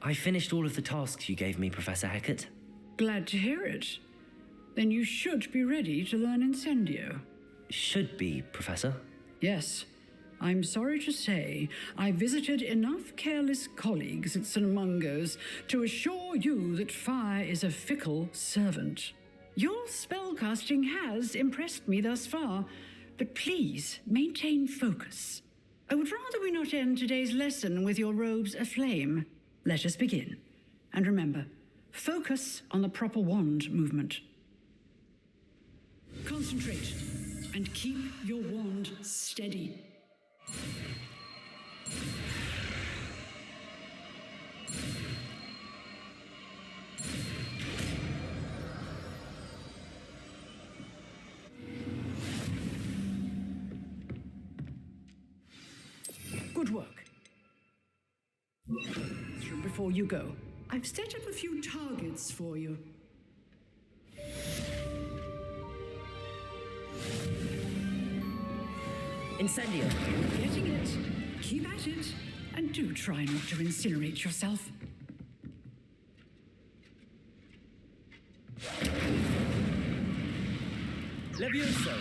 I finished all of the tasks you gave me, Professor Hecat. Glad to hear it. Then you should be ready to learn Incendio. Should be, Professor. Yes. I'm sorry to say, I visited enough careless colleagues at St. Mungo's to assure you that fire is a fickle servant. Your spellcasting has impressed me thus far, but please maintain focus. I would rather we not end today's lesson with your robes aflame. Let us begin. And remember, focus on the proper wand movement. Concentrate and keep your wand steady. Good work. Before you go, I've set up a few targets for you. Incendio. Getting it. Keep at it. And do try not to incinerate yourself. Levioso.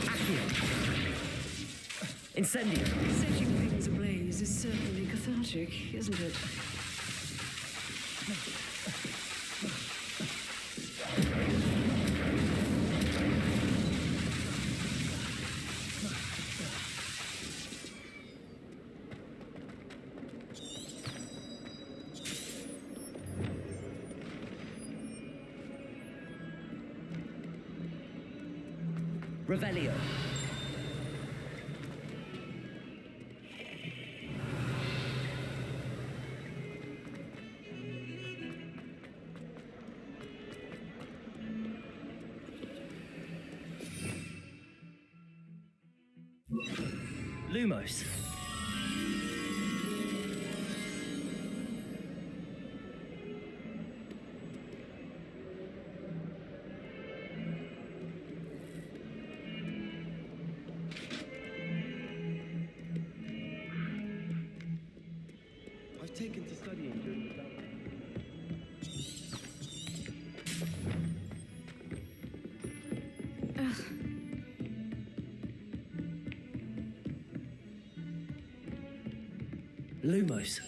Accio. Incendio. Setting things ablaze is certainly cathartic, isn't it? Revelio. Lumos. I've taken to studying during the summer. Lumos.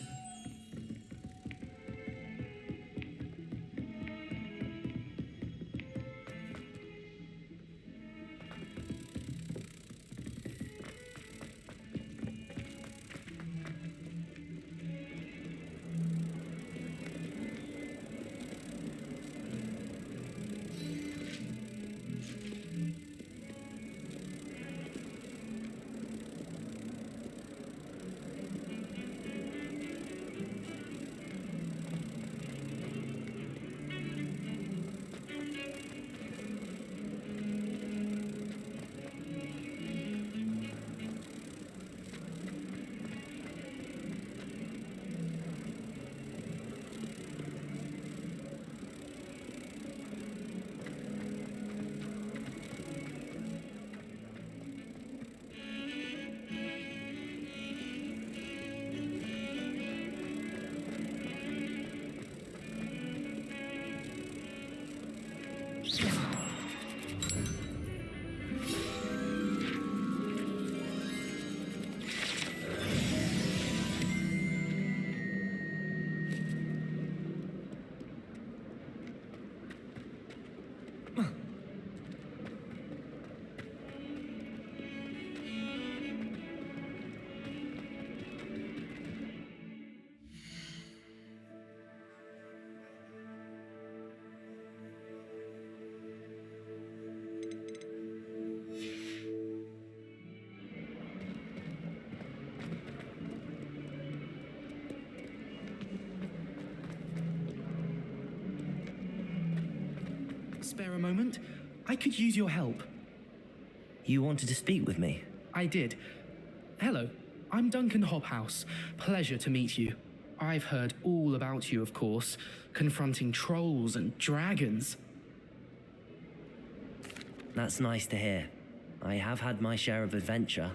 Spare a moment? I could use your help. You wanted to speak with me? I did. Hello, I'm Duncan Hobhouse. Pleasure to meet you. I've heard all about you, of course, confronting trolls and dragons. That's nice to hear. I have had my share of adventure.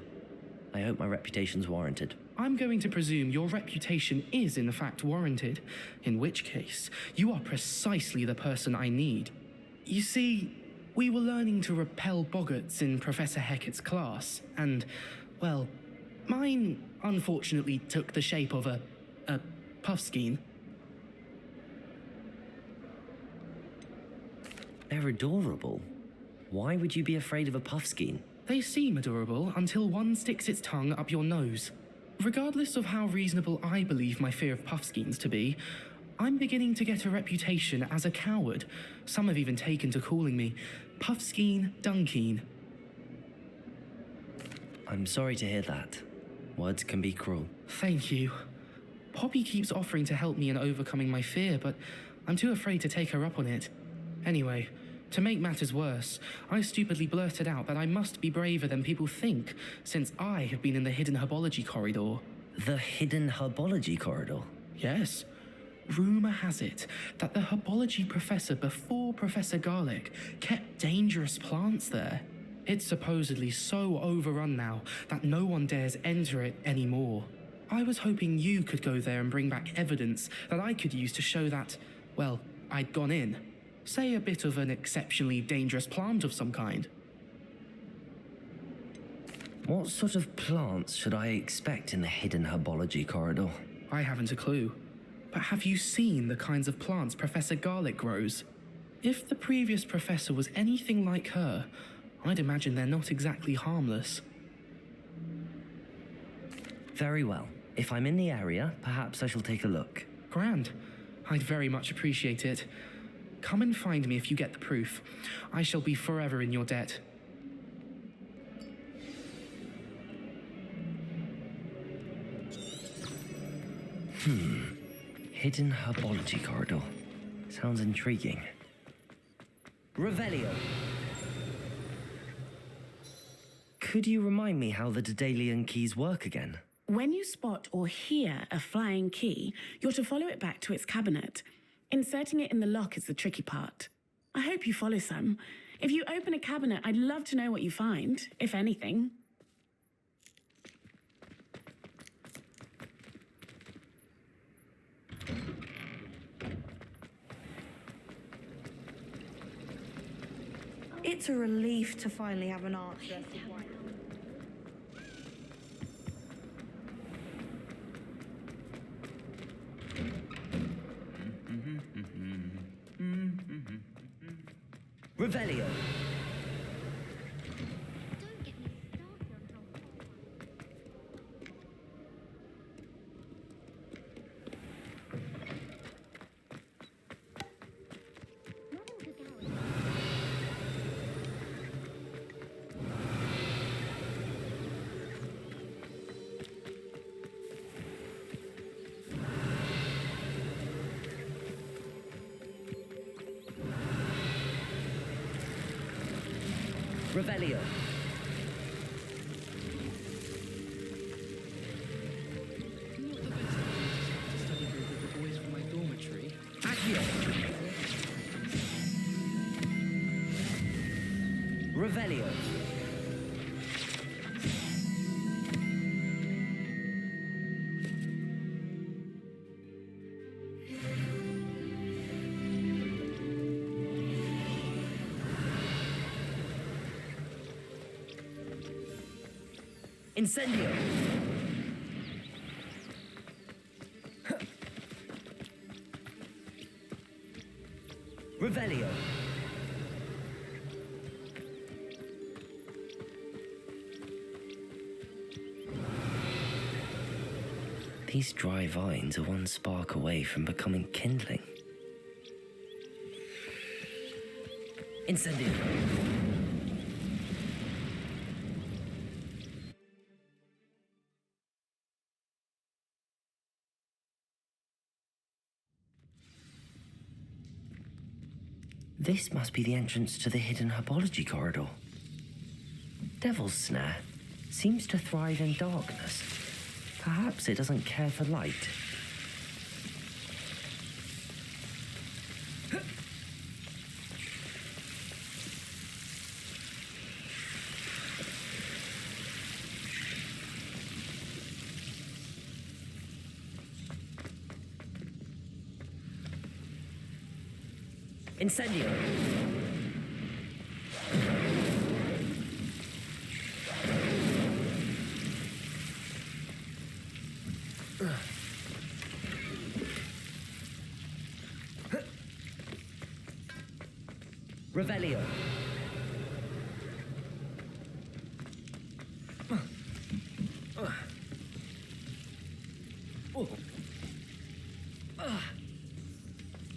I hope my reputation's warranted. I'm going to presume your reputation is in fact warranted, in which case, you are precisely the person I need. You see, we were learning to repel boggarts in Professor Hecat's class, and, well, mine unfortunately took the shape of a puffskein. They're adorable. Why would you be afraid of a puffskein? They seem adorable until one sticks its tongue up your nose. Regardless of how reasonable I believe my fear of puffskeins to be, I'm beginning to get a reputation as a coward. Some have even taken to calling me Puffskein Dunkeen. I'm sorry to hear that. Words can be cruel. Thank you. Poppy keeps offering to help me in overcoming my fear, but I'm too afraid to take her up on it. Anyway, to make matters worse, I stupidly blurted out that I must be braver than people think, since I have been in the hidden herbology corridor. The hidden herbology corridor? Yes. Rumour has it that the herbology professor before Professor Garlic kept dangerous plants there. It's supposedly so overrun now that no one dares enter it anymore. I was hoping you could go there and bring back evidence that I could use to show that, well, I'd gone in. Say a bit of an exceptionally dangerous plant of some kind. What sort of plants should I expect in the hidden herbology corridor? I haven't a clue. But have you seen the kinds of plants Professor Garlic grows? If the previous professor was anything like her, I'd imagine they're not exactly harmless. Very well. If I'm in the area, perhaps I shall take a look. Grand. I'd very much appreciate it. Come and find me if you get the proof. I shall be forever in your debt. Hidden herbology corridor. Sounds intriguing. Revelio. Could you remind me how the Daedalian keys work again? When you spot or hear a flying key, you're to follow it back to its cabinet. Inserting it in the lock is the tricky part. I hope you follow some. If you open a cabinet, I'd love to know what you find, if anything. It's a relief to finally have an answer. Revelio. Revelio. Not the best to study group of the boys from my dormitory. Accio. Revelio. Incendio. Revelio. These dry vines are one spark away from becoming kindling. Incendio. This must be the entrance to the hidden herbology corridor. Devil's Snare seems to thrive in darkness. Perhaps it doesn't care for light. Incendio. Revelio.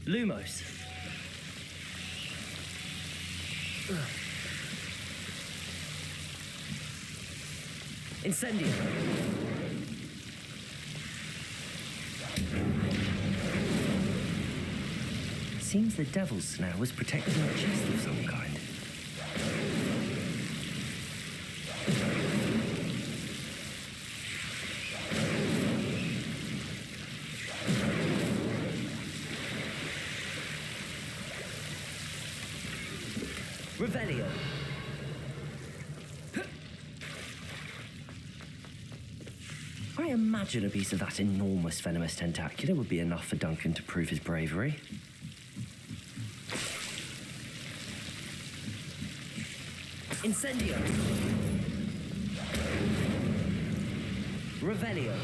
Lumos. Incendio. Seems the devil's snare was protecting a chest of some kind. Revelio. I imagine a piece of that enormous venomous tentacular would be enough for Duncan to prove his bravery. Incendio. Revelio.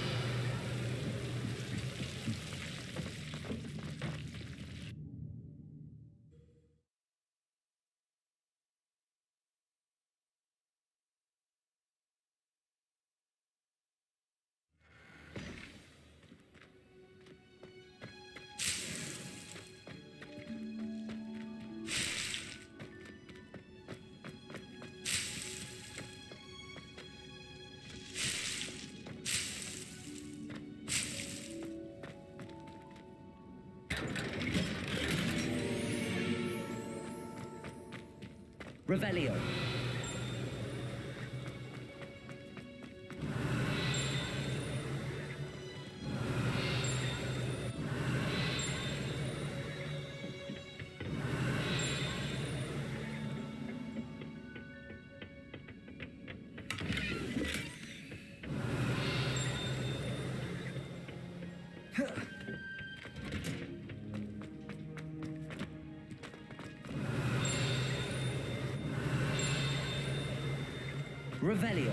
Revelio. Revelio.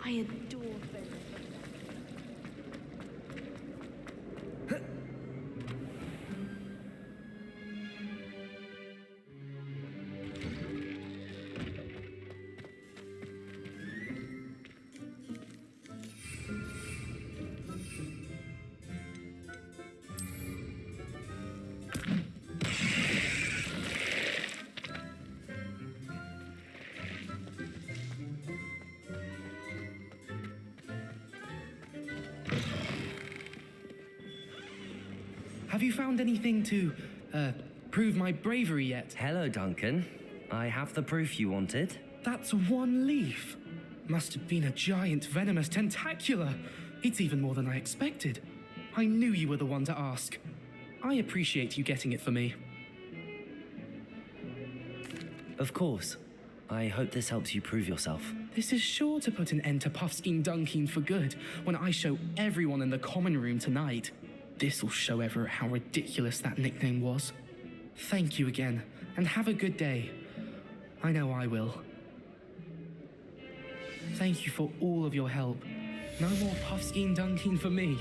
I adore them. Have you found anything to, prove my bravery yet? Hello, Duncan. I have the proof you wanted. That's one leaf. Must have been a giant venomous tentacula. It's even more than I expected. I knew you were the one to ask. I appreciate you getting it for me. Of course. I hope this helps you prove yourself. This is sure to put an end to Puffskein Dunkin for good when I show everyone in the common room tonight. This'll show Everett how ridiculous that nickname was. Thank you again, and have a good day. I know I will. Thank you for all of your help. No more Puffskein Dunkin for me.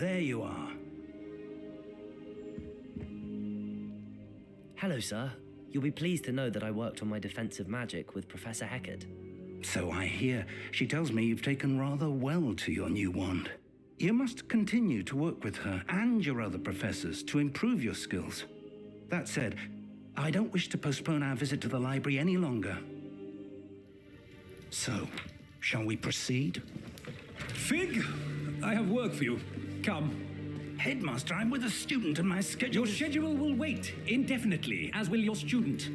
there you are. Hello, sir. You'll be pleased to know that I worked on my defensive magic with Professor Heckard. So I hear. She tells me you've taken rather well to your new wand. You must continue to work with her and your other professors to improve your skills. That said, I don't wish to postpone our visit to the library any longer. So, shall we proceed? Fig, I have work for you. Come. Headmaster, I'm with a student and my schedule... Your schedule will wait indefinitely, as will your student.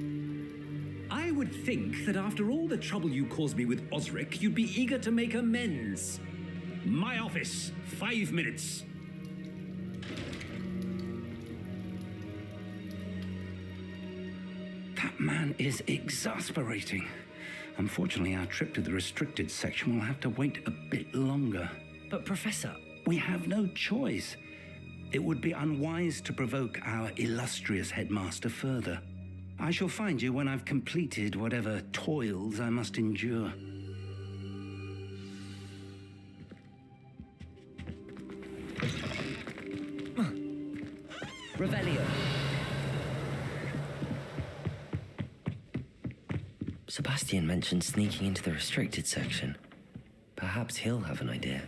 I would think that after all the trouble you caused me with Osric, you'd be eager to make amends. My office, 5 minutes. That man is exasperating. Unfortunately, our trip to the restricted section will have to wait a bit longer. But Professor... We have no choice. It would be unwise to provoke our illustrious headmaster further. I shall find you when I've completed whatever toils I must endure. Revelio. Sebastian mentioned sneaking into the restricted section. Perhaps he'll have an idea.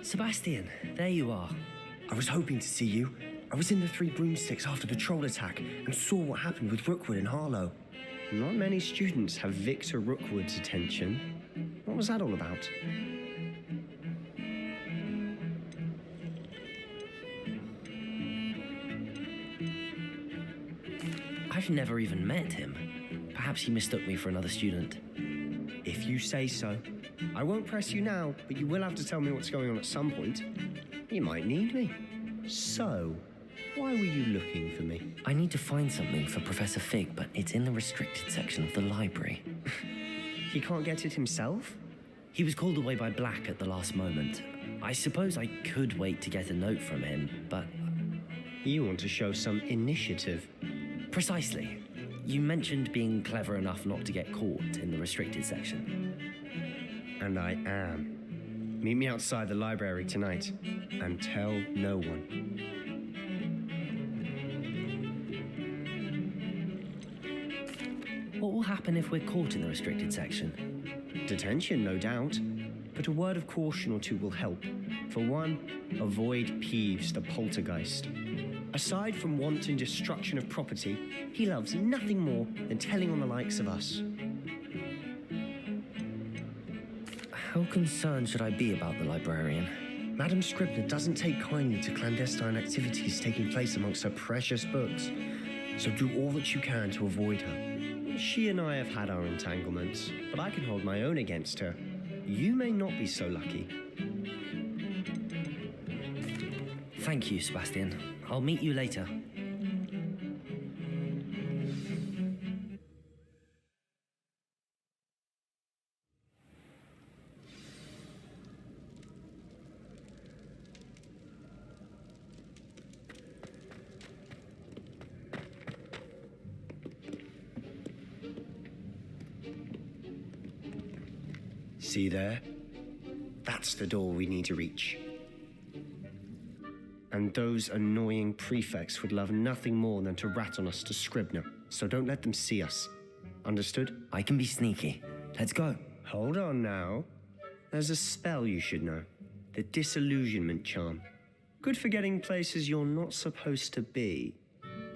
Sebastian, there you are. I was hoping to see you. I was in the Three Broomsticks after the troll attack and saw what happened with Rookwood and Harlow. Not many students have Victor Rookwood's attention. What was that all about? I've never even met him. Perhaps he mistook me for another student. If you say so. I won't press you now, but you will have to tell me what's going on at some point. You might need me. So, why were you looking for me? I need to find something for Professor Fig, but it's in the restricted section of the library. He can't get it himself? He was called away by Black at the last moment. I suppose I could wait to get a note from him, but... You want to show some initiative. Precisely. You mentioned being clever enough not to get caught in the restricted section. And I am. Meet me outside the library tonight, and tell no one. What will happen if we're caught in the restricted section? Detention, no doubt. But a word of caution or two will help. For one, avoid Peeves, the poltergeist. Aside from wanton destruction of property, he loves nothing more than telling on the likes of us. How concerned should I be about the librarian? Madam Scribner doesn't take kindly to clandestine activities taking place amongst her precious books, so do all that you can to avoid her. She and I have had our entanglements, but I can hold my own against her. You may not be so lucky. Thank you, Sebastian. I'll meet you later. See there? That's the door we need to reach. And those annoying prefects would love nothing more than to rat on us to Scribner, so don't let them see us. Understood? I can be sneaky. Let's go. Hold on now. There's a spell you should know. The Disillusionment Charm. Good for getting places you're not supposed to be.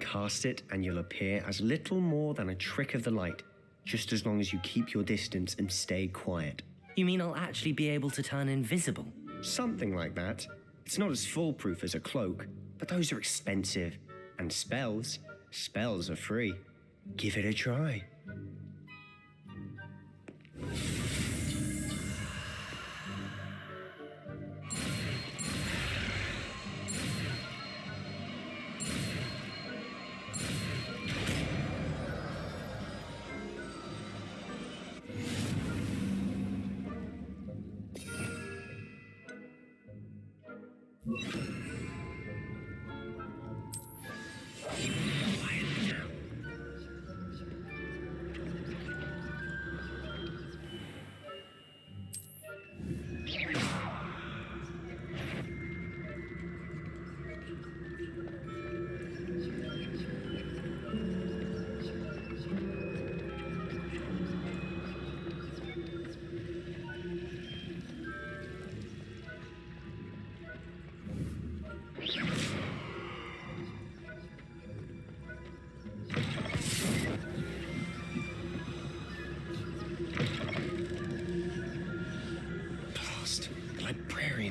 Cast it and you'll appear as little more than a trick of the light, just as long as you keep your distance and stay quiet. You mean I'll actually be able to turn invisible? Something like that. It's not as foolproof as a cloak, but those are expensive. And spells, Spells are free. Give it a try.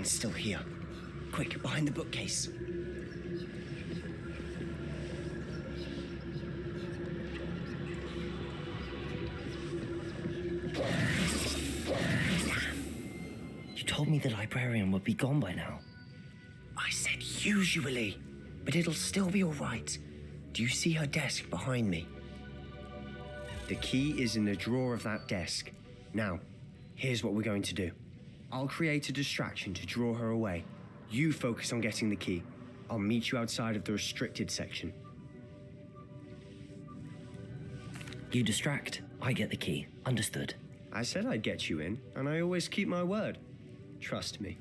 Still here. Quick, behind the bookcase. You told me the librarian would be gone by now. I said usually, but it'll still be all right. Do you see her desk behind me? The key is in the drawer of that desk. Now, here's what we're going to do. I'll create a distraction to draw her away. You focus on getting the key. I'll meet you outside of the restricted section. You distract, I get the key. Understood. I said I'd get you in, and I always keep my word. Trust me.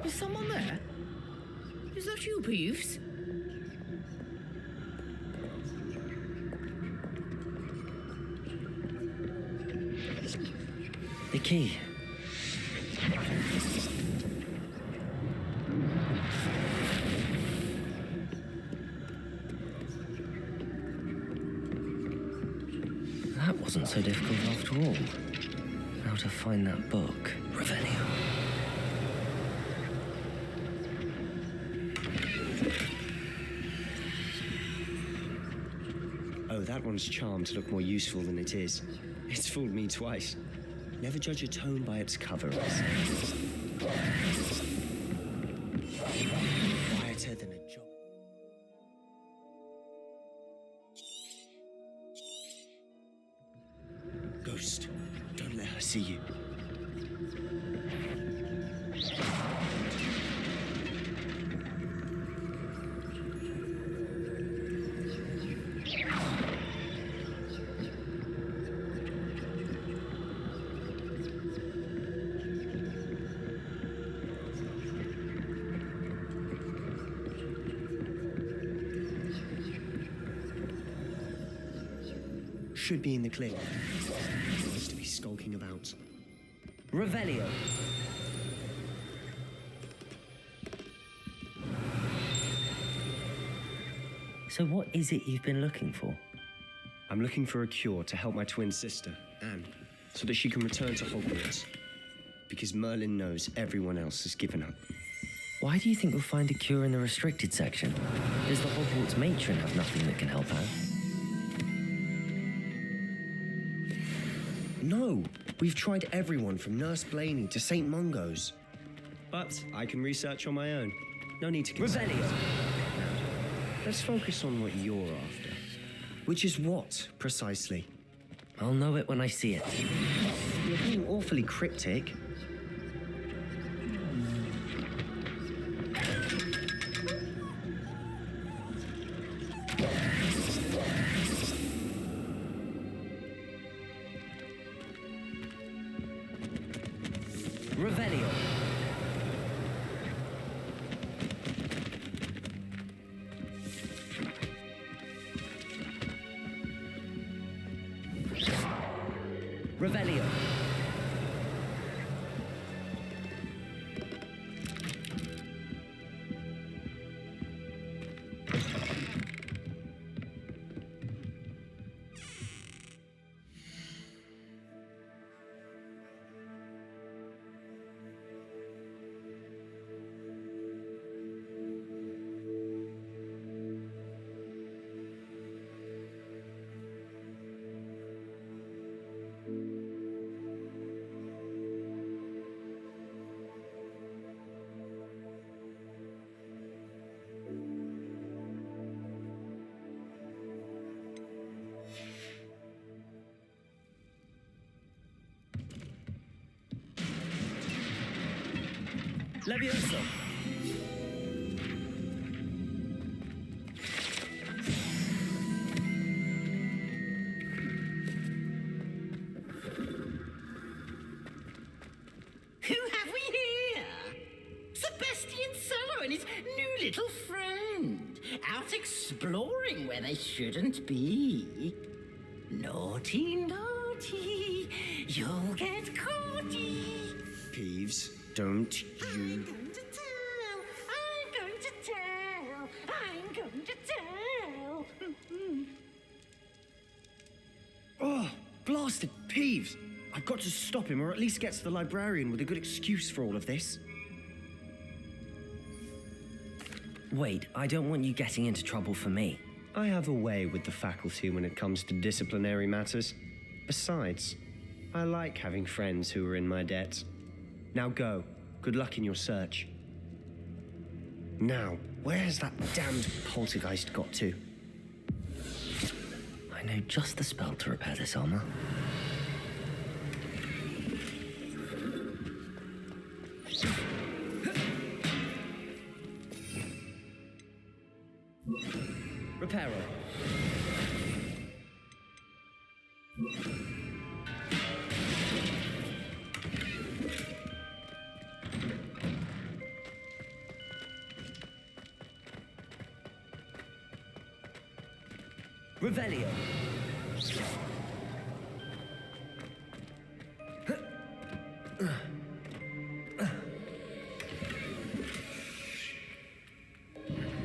Is someone there? Is that you, Peeves? The key. That wasn't so difficult after all. How to find that book. Revelio. Oh, that one's charmed to look more useful than it is. It's fooled me twice. Never judge a tome by its cover. Quieter than a job. Ghost, don't let her see you. Should be in the clear. Seems to be skulking about. Revelio. So what is it you've been looking for? I'm looking for a cure to help my twin sister, Anne, so that she can return to Hogwarts. Because Merlin knows everyone else has given up. Why do you think we'll find a cure in the restricted section? Does the Hogwarts matron have nothing that can help her? No, we've tried everyone from Nurse Blaney to St. Mungo's. But I can research on my own. No need to consult. Revelio. Let's focus on what you're after. Which is what, precisely? I'll know it when I see it. You're being awfully cryptic. Revelio. Revelio. Levioso. Who have we here? Sebastian Solo and his new little friend, out exploring where they shouldn't be. Naughty, naughty, you'll get caughty. Peeves, don't you... I'm going to tell, I'm going to tell, I'm going to tell. Oh, blasted Peeves! I've got to stop him, or at least get to the librarian with a good excuse for all of this. Wait, I don't want you getting into trouble for me. I have a way with the faculty when it comes to disciplinary matters. Besides, I like having friends who are in my debt. Now go. Good luck in your search. Now, where has that damned poltergeist got to? I know just the spell to repair this armor. Reparo. Revelio.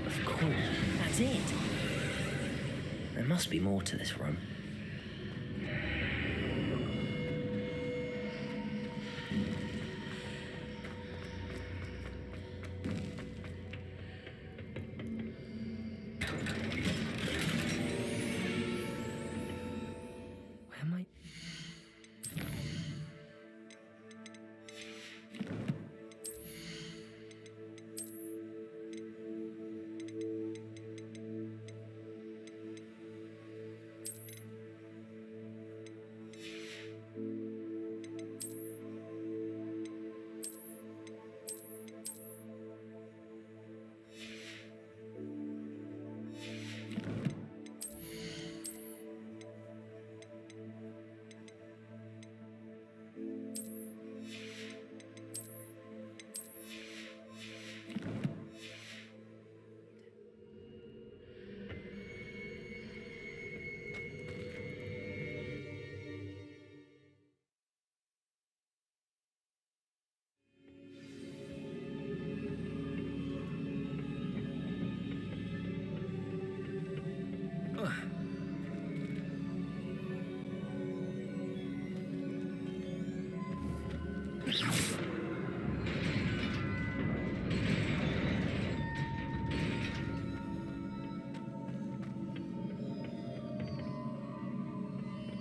Of course, that's it. There must be more to this room. Where am I?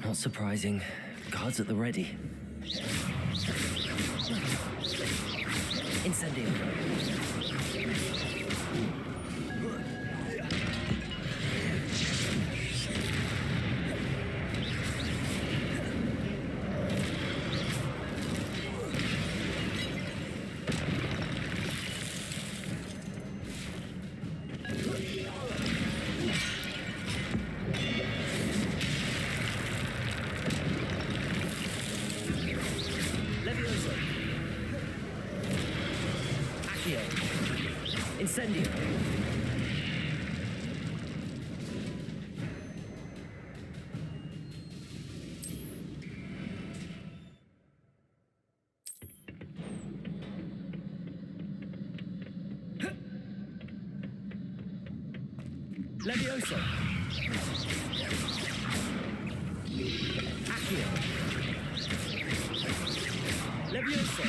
Not surprising. Guards at the ready. Incendio. Incendio. Levioso. Accio. Levioso.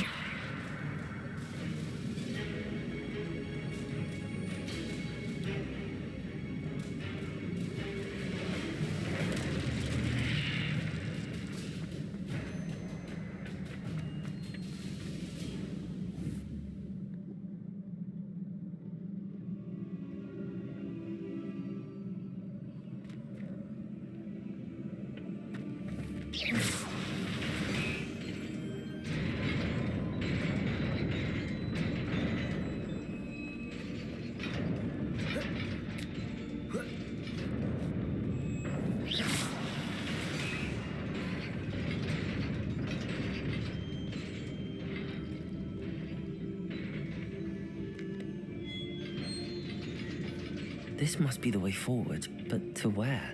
This must be the way forward, but to where?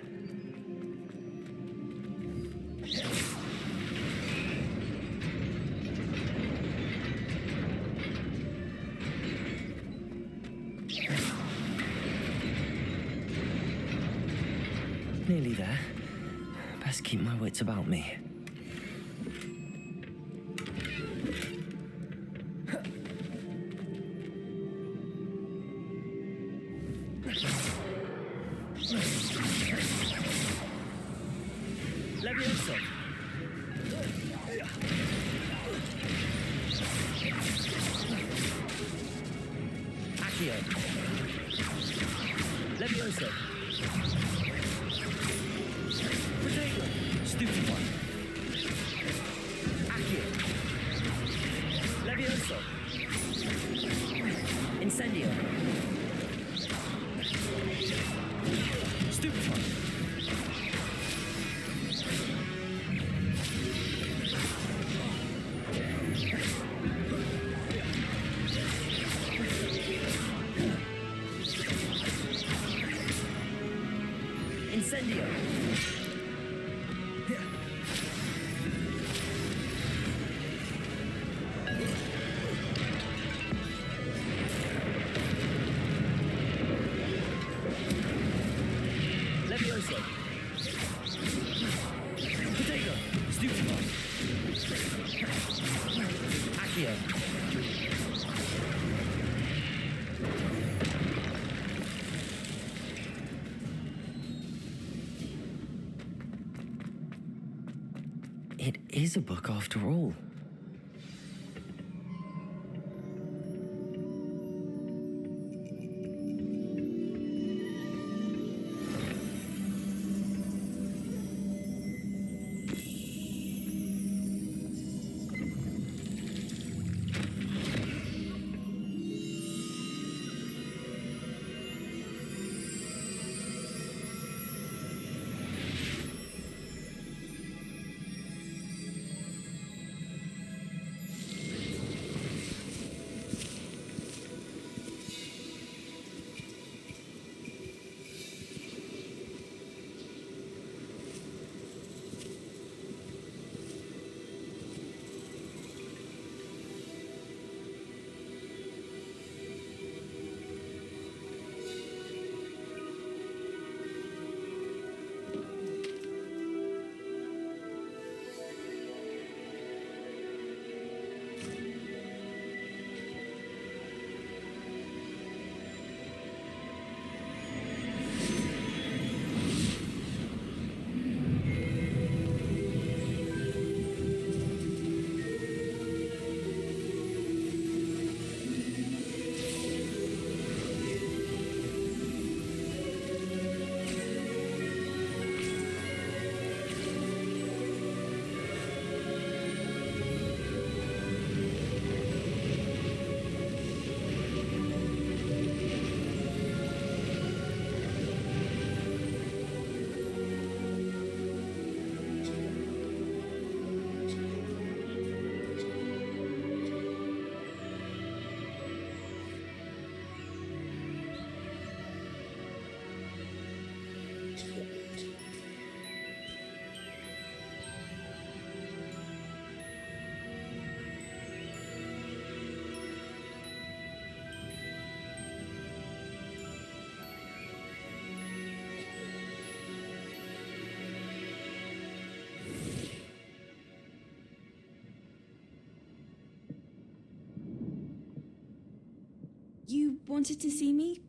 Nearly there. Best keep my wits about me. Levioso. Accio. Levioso. Potato. Stupid one. Accio. Levioso. Incendio. Stupid one. Incendio. Levioso. Potato. Stupid one. Accio. It is a book after all. You wanted to see me?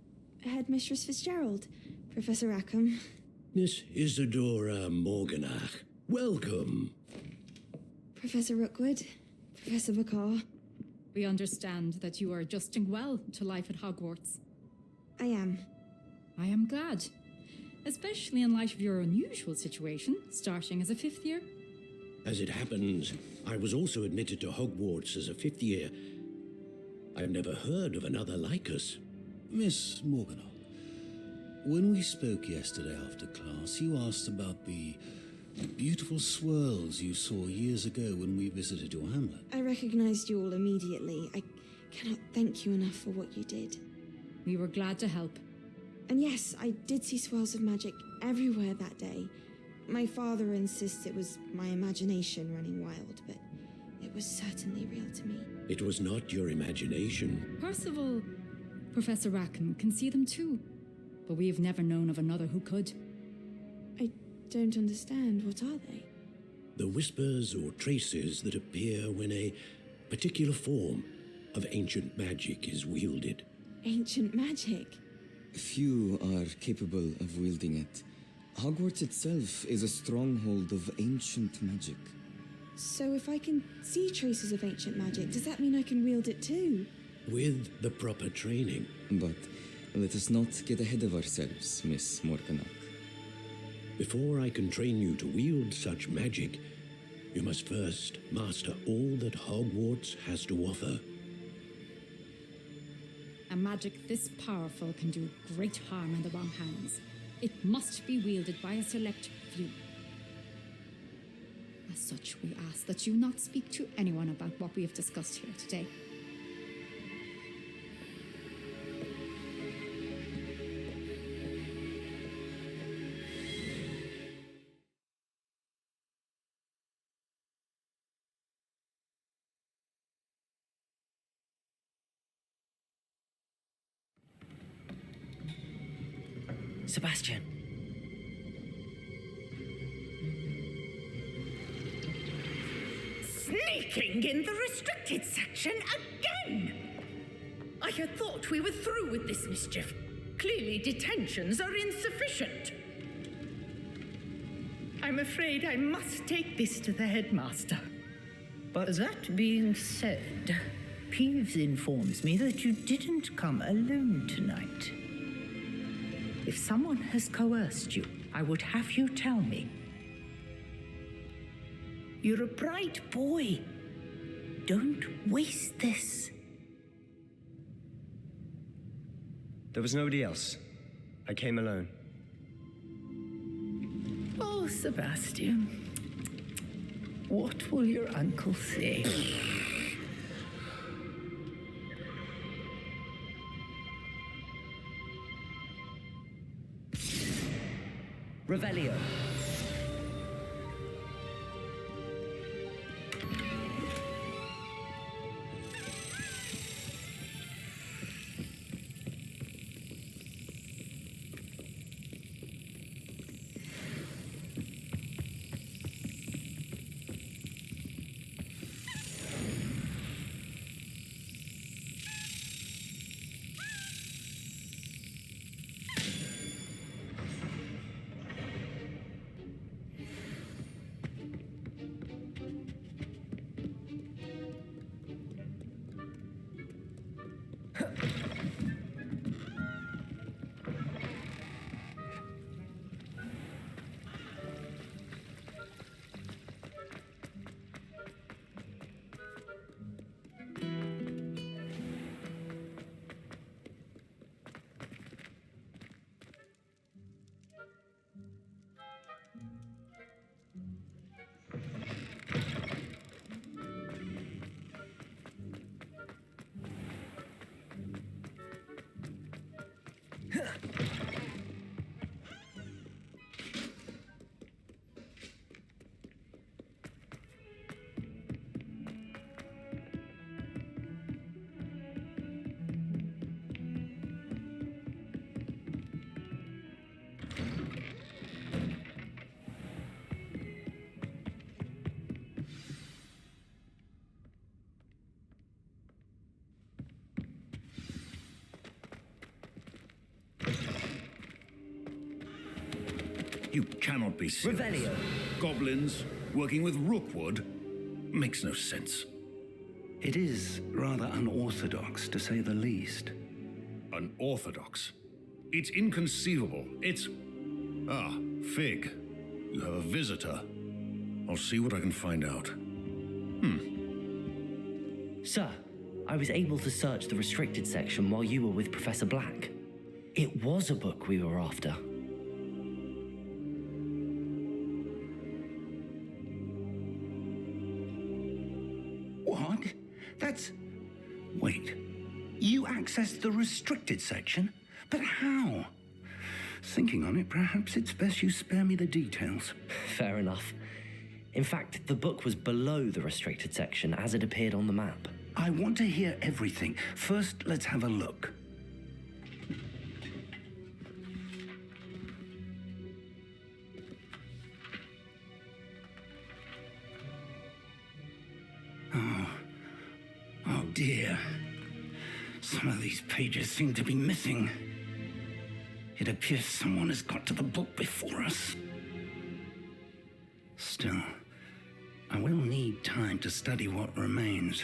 Headmistress Fitzgerald, Professor Rackham. Miss Isadora Morganach, welcome. Professor Rookwood, Professor Bakar. We understand that you are adjusting well to life at Hogwarts. I am. I am glad, especially in light of your unusual situation, starting as a fifth year. As it happens, I was also admitted to Hogwarts as a fifth year. I've never heard of another like us. Miss Morganach, when we spoke yesterday after class, you asked about the beautiful swirls you saw years ago when we visited your hamlet. I recognized you all immediately. I cannot thank you enough for what you did. We were glad to help. And yes, I did see swirls of magic everywhere that day. My father insists it was my imagination running wild, but it was certainly real to me. It was not your imagination. Percival, Professor Rackham can see them too, but we have never known of another who could. I don't understand. What are they? The whispers or traces that appear when a particular form of ancient magic is wielded. Ancient magic? Few are capable of wielding it. Hogwarts itself is a stronghold of ancient magic. So if I can see traces of ancient magic, does that mean I can wield it too? With the proper training. But let us not get ahead of ourselves, Miss Morganach. Before I can train you to wield such magic, you must first master all that Hogwarts has to offer. A magic this powerful can do great harm in the wrong hands. It must be wielded by a select few. As such, we ask that you not speak to anyone about what we have discussed here today. Sebastian. Sneaking in the restricted section again! I had thought we were through with this mischief. Clearly detentions are insufficient. I'm afraid I must take this to the headmaster. But that being said, Peeves informs me that you didn't come alone tonight. If someone has coerced you, I would have you tell me. You're a bright boy. Don't waste this. There was nobody else. I came alone. Oh, Sebastian. What will your uncle say? Revelio. You cannot be serious. Revelio. Goblins working with Rookwood makes no sense. It is rather unorthodox, to say the least. Unorthodox? It's inconceivable. It's... Ah, Fig. You have a visitor. I'll see what I can find out. Sir, I was able to search the restricted section while you were with Professor Black. It was a book we were after. What? That's... Wait. You accessed the restricted section? But how? thinking on it, perhaps it's best you spare me the details. Fair enough. In fact, the book was below the restricted section as it appeared on the map. I want to hear everything. First, let's have a look. Oh dear. Some of these pages seem to be missing. It appears someone has got to the book before us. Still, I will need time to study what remains.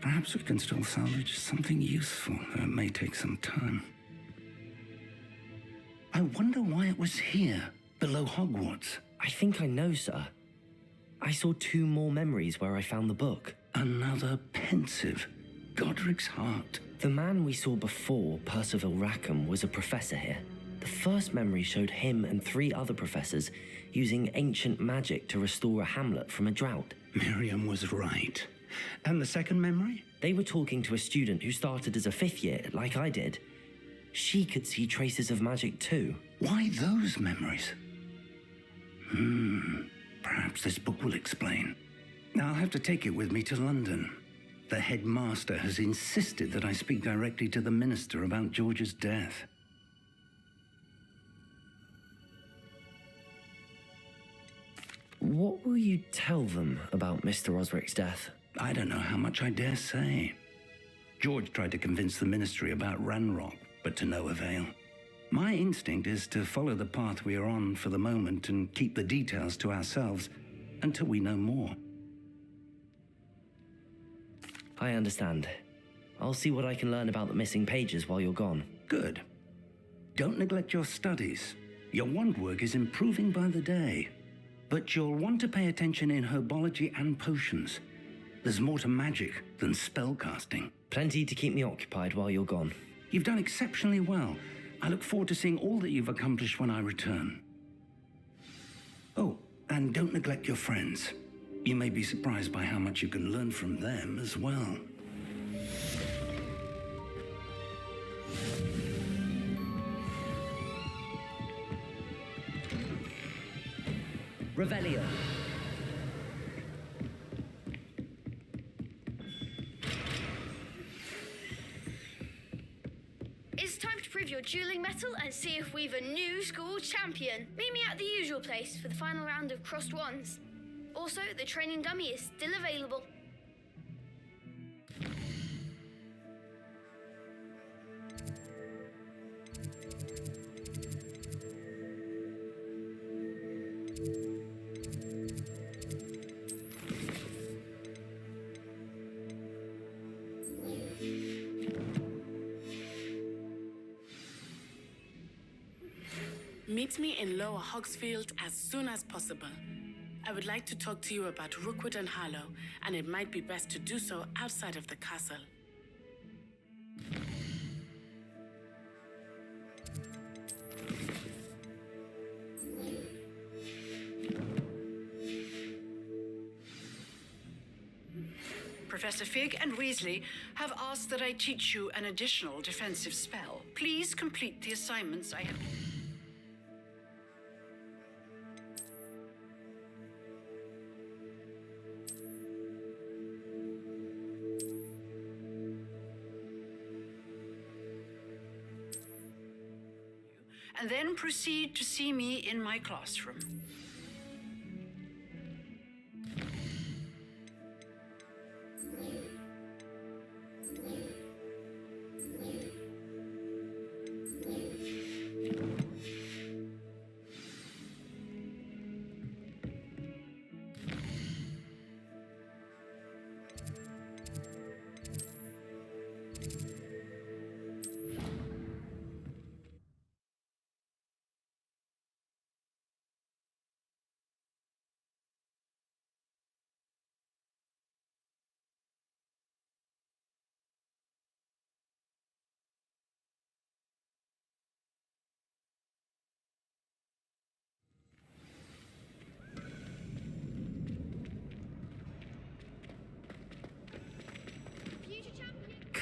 Perhaps we can still salvage something useful, though it may take some time. I wonder why it was here, below Hogwarts. I think I know, sir. I saw 2 more memories where I found the book. Another pensive. Godric's heart. The man we saw before, Percival Rackham, was a professor here. The first memory showed him and 3 other professors using ancient magic to restore a hamlet from a drought. Miriam was right. And the second memory? They were talking to a student who started as a 5th year, like I did. She could see traces of magic too. Why those memories? Perhaps this book will explain. Now I'll have to take it with me to London. The headmaster has insisted that I speak directly to the minister about George's death. What will you tell them about Mr. Osric's death? I don't know how much I dare say. George tried to convince the ministry about Ranrock, but to no avail. My instinct is to follow the path we are on for the moment and keep the details to ourselves until we know more. I understand. I'll see what I can learn about the missing pages while you're gone. Good. Don't neglect your studies. Your wand work is improving by the day. But you'll want to pay attention in herbology and potions. There's more to magic than spellcasting. Plenty to keep me occupied while you're gone. You've done exceptionally well. I look forward to seeing all that you've accomplished when I return. Oh, and don't neglect your friends. You may be surprised by how much you can learn from them as well. Revelio. It's time to prove your dueling mettle and see if we've a new school champion. Meet me at the usual place for the final round of crossed wands. Also, the training dummy is still available. Meet me in Lower Hogsfield as soon as possible. I would like to talk to you about Rookwood and Harlow, and it might be best to do so outside of the castle. Professor Fig and Weasley have asked that I teach you an additional defensive spell. Please complete the assignments I have... and then proceed to see me in my classroom.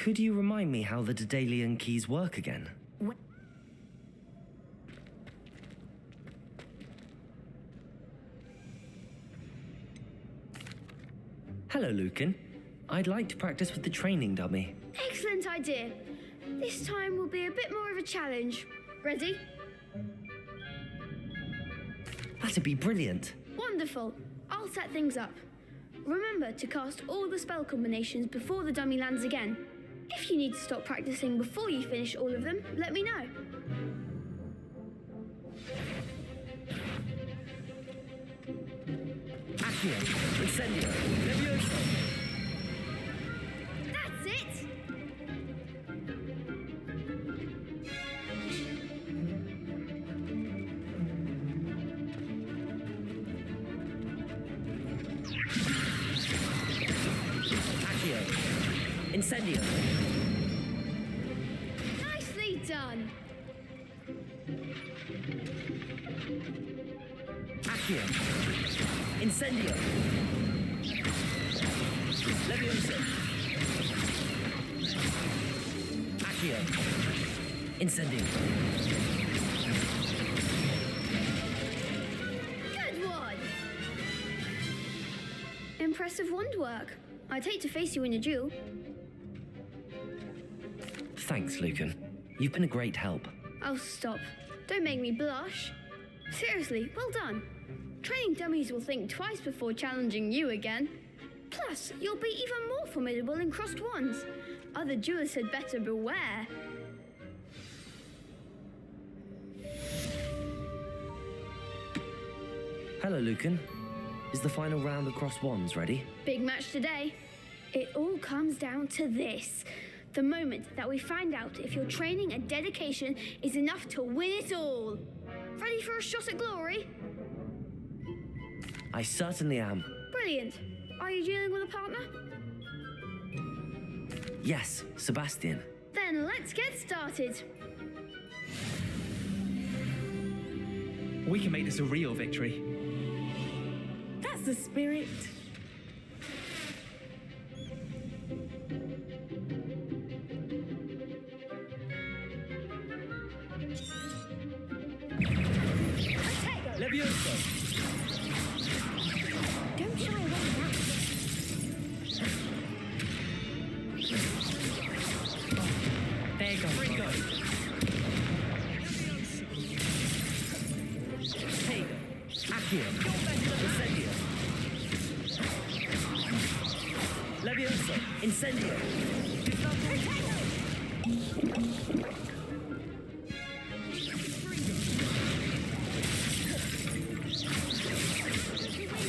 Could you remind me how the Daedalian keys work again? Hello, Lucan. I'd like to practice with the training dummy. Excellent idea. This time will be a bit more of a challenge. Ready? That'd be brilliant. Wonderful. I'll set things up. Remember to cast all the spell combinations before the dummy lands again. If you need to stop practicing before you finish all of them, let me know. Accio, Incendio, Levioso. That's it! Accio, Incendio. Nicely done! Accio, Incendio. Levioso. Accio, Incendio. Good one! Impressive wand work. I'd hate to face you in a duel. Thanks, Lucan. You've been a great help. Oh, stop. Don't make me blush. Seriously, well done. Training dummies will think twice before challenging you again. Plus, you'll be even more formidable in crossed wands. Other duelists had better beware. Hello, Lucan. Is the final round of crossed wands ready? Big match today. It all comes down to this. The moment that we find out if your training and dedication is enough to win it all. Ready for a shot at glory? I certainly am. Brilliant. Are you dealing with a partner? Yes, Sebastian. Then let's get started. We can make this a real victory. That's the spirit. Levioso. Don't shy away now. There you go. Ringo. Tego. Accio. Incendio. Levioso. Incendio.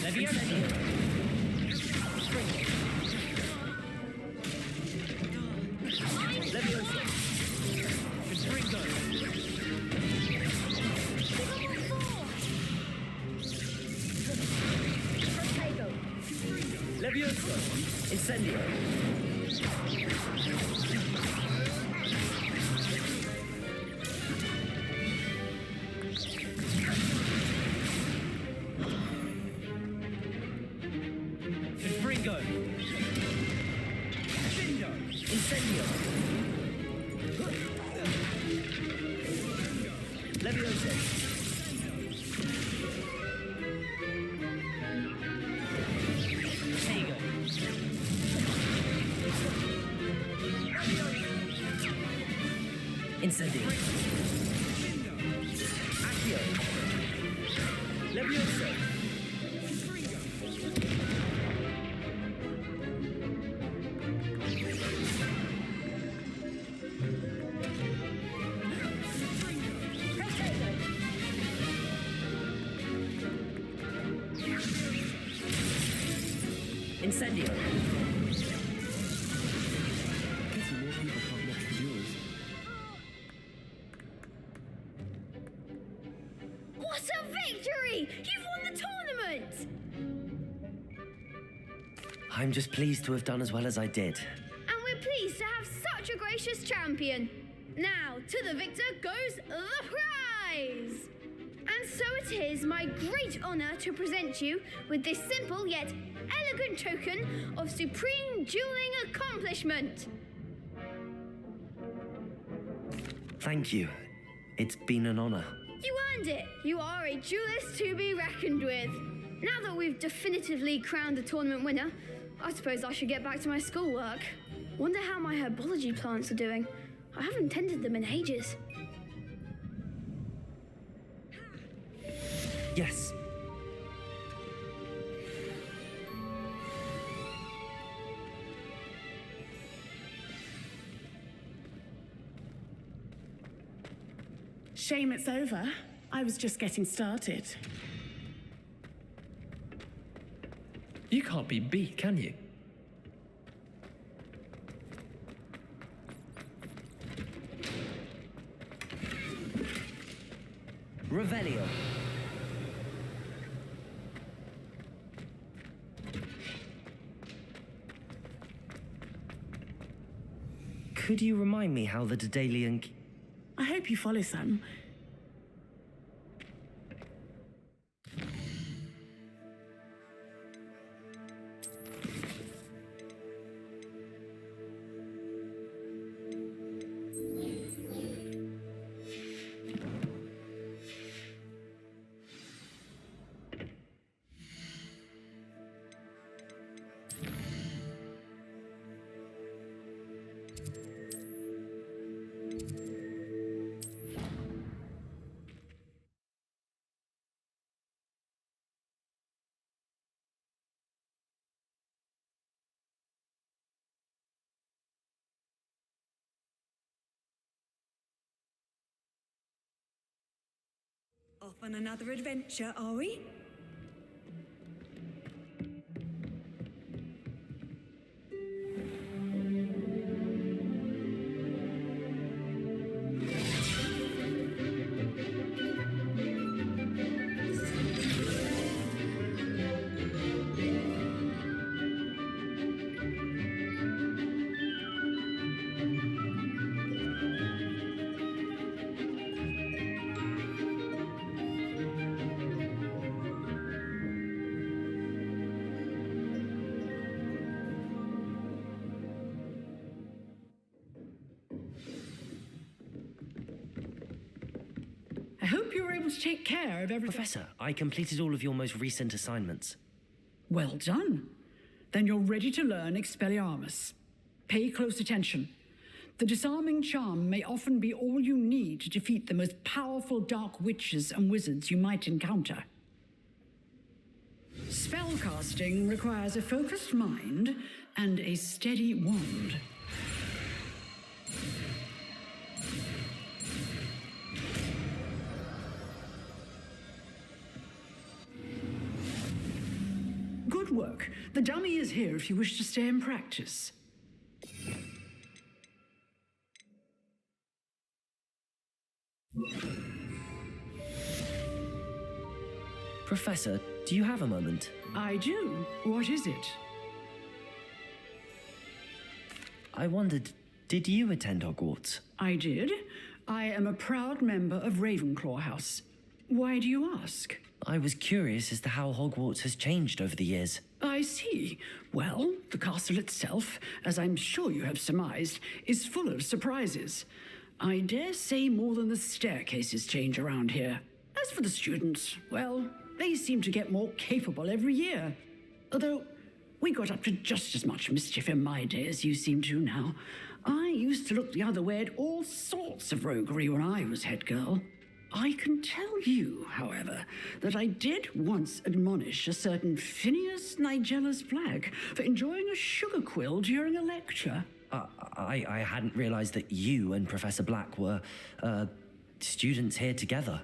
Levioso. Levioso. Ringo. Levioso. Incendio. Ringo. Incendio. Levioso. Tego. Incendio. Accio. Levioso. Incendio. What a victory! You've won the tournament! I'm just pleased to have done as well as I did. And we're pleased to have such a gracious champion. Now, to the victor goes the prize! And so it is my great honour to present you with this simple yet elegant token of supreme dueling accomplishment. Thank you. It's been an honour. You earned it. You are a duelist to be reckoned with. Now that we've definitively crowned the tournament winner, I suppose I should get back to my schoolwork. Wonder how my herbology plants are doing. I haven't tended them in ages. Yes. Shame it's over. I was just getting started. You can't be beat, can you? Revelio. Could you remind me how the Daedalian... I hope you follow some. Off on another adventure, are we? I hope you were able to take care of everything. Professor, I completed all of your most recent assignments. Well done. Then you're ready to learn Expelliarmus. Pay close attention. The disarming charm may often be all you need to defeat the most powerful dark witches and wizards you might encounter. Spellcasting requires a focused mind and a steady wand. Good work. The dummy is here if you wish to stay and practice. Professor, do you have a moment? I do. What is it? I wondered, did you attend Hogwarts? I did. I am a proud member of Ravenclaw House. Why do you ask? I was curious as to how Hogwarts has changed over the years. I see. Well, the castle itself, as I'm sure you have surmised, is full of surprises. I dare say more than the staircases change around here. As for the students, well, they seem to get more capable every year. Although, we got up to just as much mischief in my day as you seem to now. I used to look the other way at all sorts of roguery when I was head girl. I can tell you, however, that I did once admonish a certain Phineas Nigella's Black for enjoying a sugar quill during a lecture. I hadn't realized that you and Professor Black were, students here together.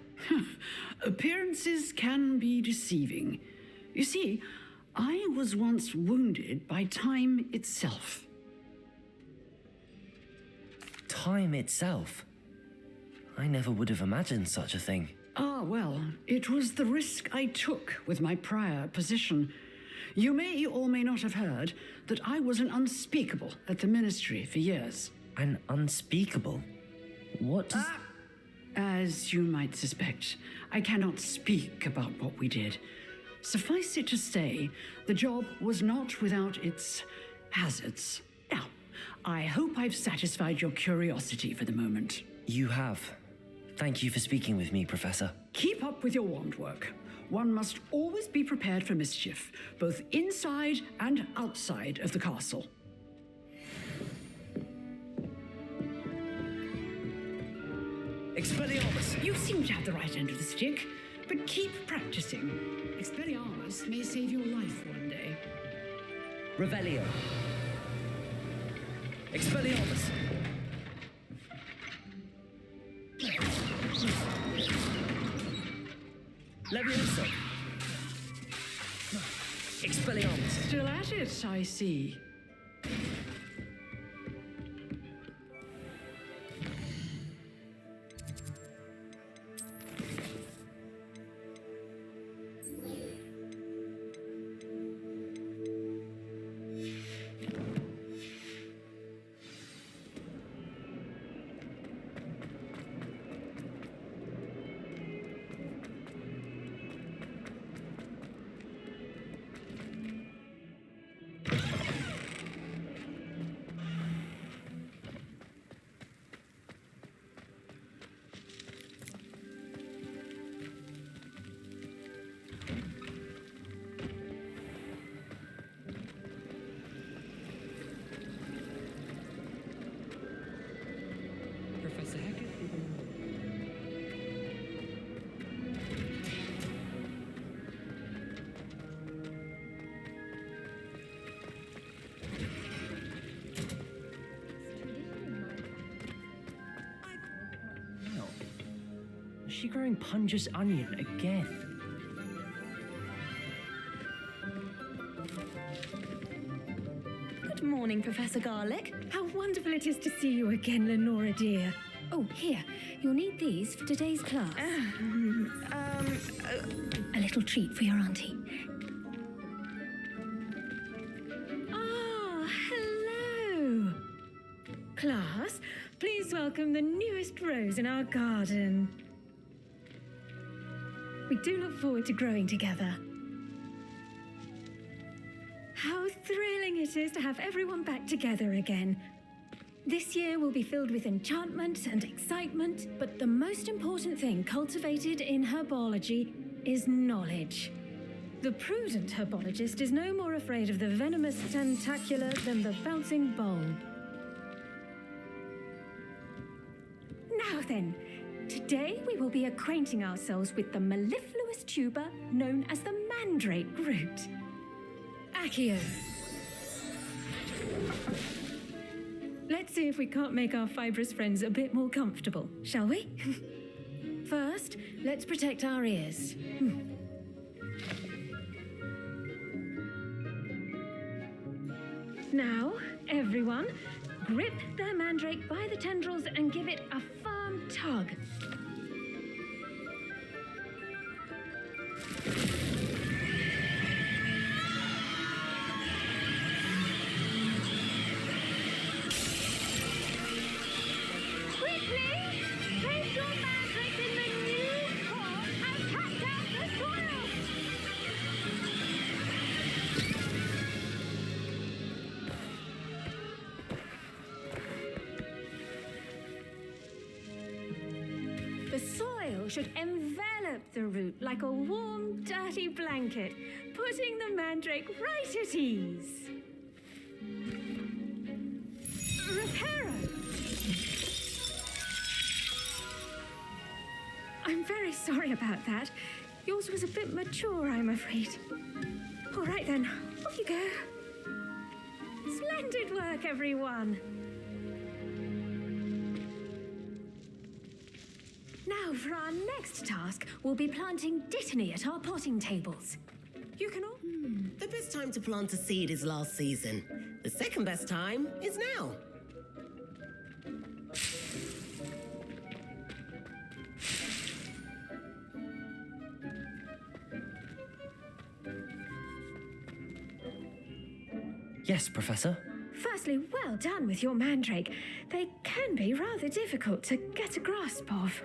Appearances can be deceiving. You see, I was once wounded by time itself. Time itself? I never would have imagined such a thing. Ah, well, it was the risk I took with my prior position. You may or may not have heard that I was an unspeakable at the ministry for years. An unspeakable? What does... As you might suspect, I cannot speak about what we did. Suffice it to say, the job was not without its hazards. Now, I hope I've satisfied your curiosity for the moment. You have. Thank you for speaking with me, Professor. Keep up with your wand work. one must always be prepared for mischief, both inside and outside of the castle. Expelliarmus! You seem to have the right end of the stick, but keep practicing. Expelliarmus may save your life one day. Revelio. Expelliarmus! Levioso! Expelliarmus! Still at it, I see. Is she growing Punja's onion again? Good morning, Professor Garlic. How wonderful it is to see you again, Lenora dear. Oh, here, you'll need these for today's class. A little treat for your auntie. Ah, hello. Class, please welcome the newest rose in our garden. We do look forward to growing together. How thrilling it is to have everyone back together again. This year will be filled with enchantment and excitement, but the most important thing cultivated in herbology is knowledge. The prudent herbologist is no more afraid of the venomous tentacular than the bouncing bulb. Now then, today we will be acquainting ourselves with the mellifluous tuber known as the mandrake root. Accio. Let's see if we can't make our fibrous friends a bit more comfortable, shall we? First, let's protect our ears. Now, everyone, grip their mandrake by the tendrils and give it a firm tug. Should envelop the root like a warm, dirty blanket, putting the mandrake right at ease. Reparo! I'm very sorry about that. Yours was a bit mature, I'm afraid. All right then, off you go. Splendid work, everyone. Now, for our next task, we'll be planting dittany at our potting tables. You can all... The best time to plant a seed is last season. The second best time is now. Yes, Professor. Firstly, well done with your mandrake. They can be rather difficult to get a grasp of.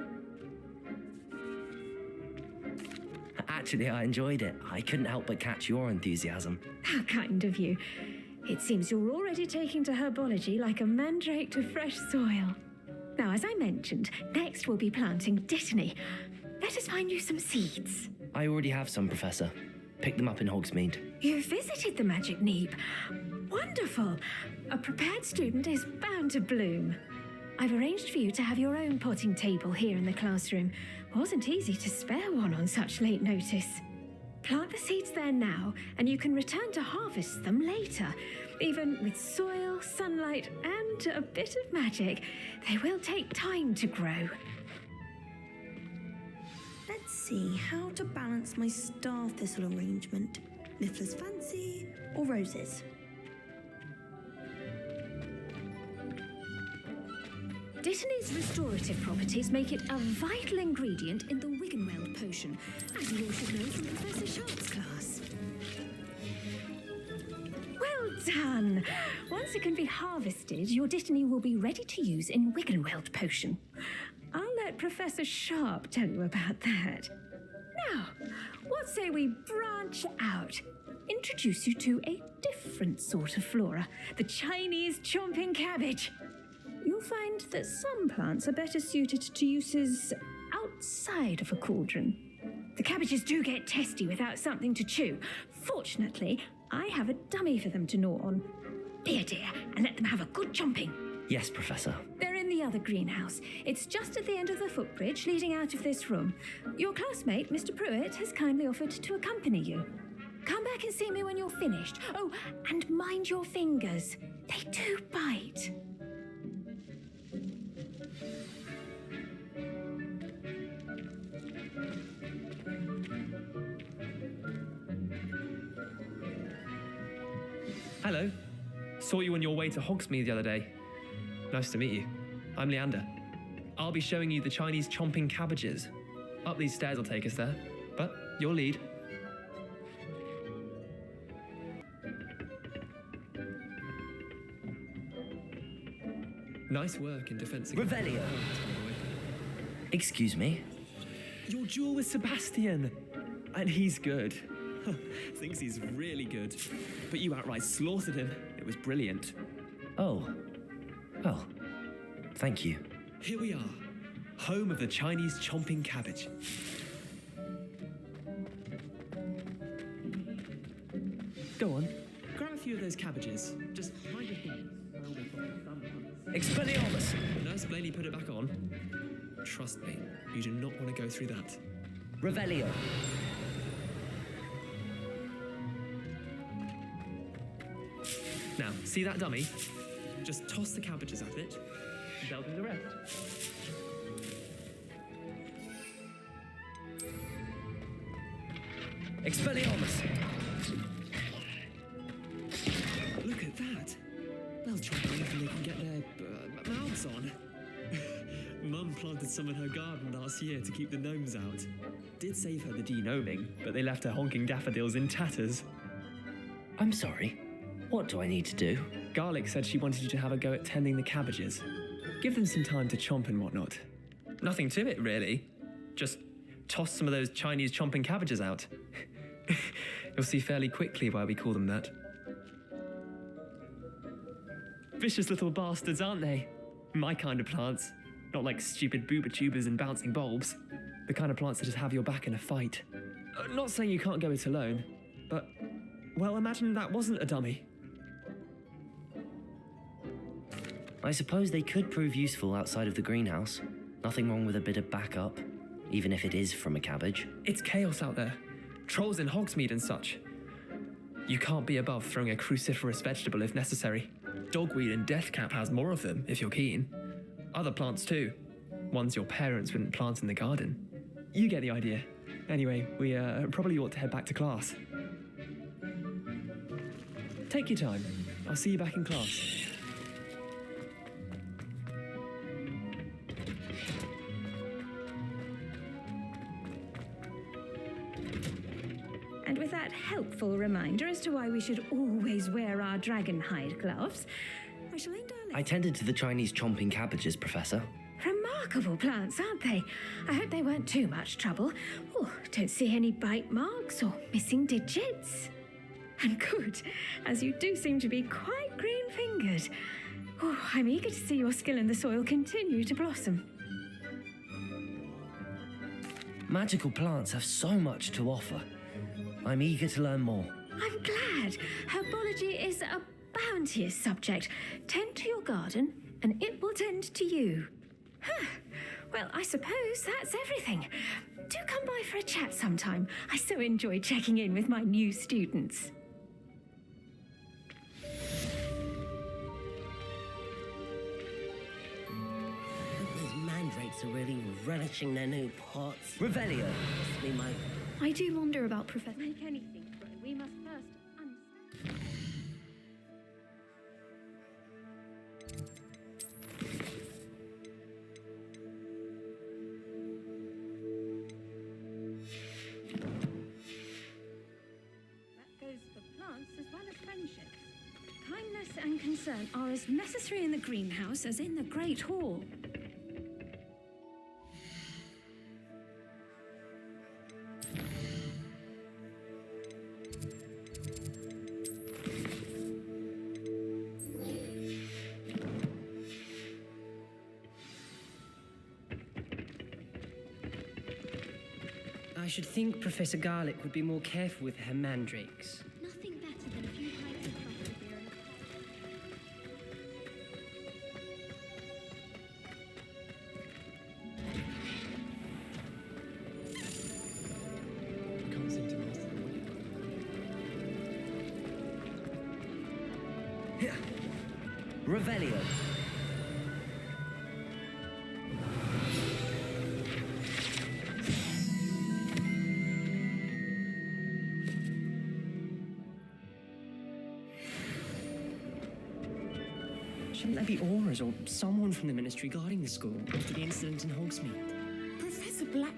Actually, I enjoyed it. I couldn't help but catch your enthusiasm. How kind of you. It seems you're already taking to herbology like a mandrake to fresh soil. Now, as I mentioned, next we'll be planting dittany. Let us find you some seeds. I already have some, Professor. Picked them up in Hogsmeade. You visited the Magic Neep. Wonderful. A prepared student is bound to bloom. I've arranged for you to have your own potting table here in the classroom. Wasn't easy to spare one on such late notice. Plant the seeds there now, and you can return to harvest them later. Even with soil, sunlight, and a bit of magic, they will take time to grow. Let's see how to balance my star thistle arrangement. Niffler's fancy or roses? Dittany's restorative properties make it a vital ingredient in the Wiggenweld potion, as you all should know from Professor Sharp's class. Well done! Once it can be harvested, your Dittany will be ready to use in Wiggenweld potion. I'll let Professor Sharp tell you about that. Now, what say we branch out? Introduce you to a different sort of flora, the Chinese chomping cabbage. You'll find that some plants are better suited to uses outside of a cauldron. The cabbages do get testy without something to chew. Fortunately, I have a dummy for them to gnaw on. Be a dear and let them have a good chomping. Yes, Professor. They're in the other greenhouse. It's just at the end of the footbridge leading out of this room. Your classmate, Mr. Pruitt, has kindly offered to accompany you. Come back and see me when you're finished. Oh, and mind your fingers. They do bite. Hello. Saw you on your way to Hogsmeade the other day. Nice to meet you. I'm Leander. I'll be showing you the Chinese chomping cabbages. Up these stairs will take us there, but your lead. Nice work in defense against... Revelio! Excuse me? Your duel with Sebastian! And he's good. Thinks he's really good. But you outright slaughtered him. It was brilliant. Oh. Well, thank you. Here we are. Home of the Chinese chomping cabbage. Go on. Grab a few of those cabbages. Just mind your fingers. Expelliarmus! Nurse Blaney put it back on. Trust me, you do not want to go through that. Revelio. Now, see that dummy? Just toss the cabbages at it, and they'll do the rest. Expelliarmus! Look at that! They'll try anything they can get their mouths on. Mum planted some in her garden last year to keep the gnomes out. Did save her the denoming, but they left her honking daffodils in tatters. I'm sorry. What do I need to do? Garlic said she wanted you to have a go at tending the cabbages. Give them some time to chomp and whatnot. Nothing to it, really. Just toss some of those Chinese chomping cabbages out. You'll see fairly quickly why we call them that. Vicious little bastards, aren't they? My kind of plants. Not like stupid booba tubers and bouncing bulbs. The kind of plants that just have your back in a fight. Not saying you can't go it alone, but, well, imagine that wasn't a dummy. I suppose they could prove useful outside of the greenhouse. Nothing wrong with a bit of backup, even if it is from a cabbage. It's chaos out there. Trolls in Hogsmeade and such. You can't be above throwing a cruciferous vegetable if necessary. Dogweed and deathcap has more of them, if you're keen. Other plants too. Ones your parents wouldn't plant in the garden. You get the idea. Anyway, we probably ought to head back to class. Take your time. I'll see you back in class. And with that helpful reminder as to why we should always wear our dragon hide gloves, I shall end our I tended to the Chinese chomping cabbages, Professor. Remarkable plants, aren't they? I hope they weren't too much trouble. Oh, don't see any bite marks or missing digits. And good, as you do seem to be quite green-fingered. Oh, I'm eager to see your skill in the soil continue to blossom. Magical plants have so much to offer. I'm eager to learn more. I'm glad. Herbology is a bounteous subject. Tend to your garden, and it will tend to you. Well, I suppose that's everything. Do come by for a chat sometime. I so enjoy checking in with my new students. Those mandrakes are really relishing their new pots. Revelio. Must be my... I do wonder about Professor... Make anything grow. We must first understand... Kindness and concern are as necessary in the greenhouse as in the Great Hall. I should think Professor Garlick would be more careful with her mandrakes. Nothing better than a few pints of truffle beer and I can't seem to master the way. Here. Revelio. Shouldn't there be auras or someone from the ministry guarding the school after the incident in Hogsmeade? Professor Black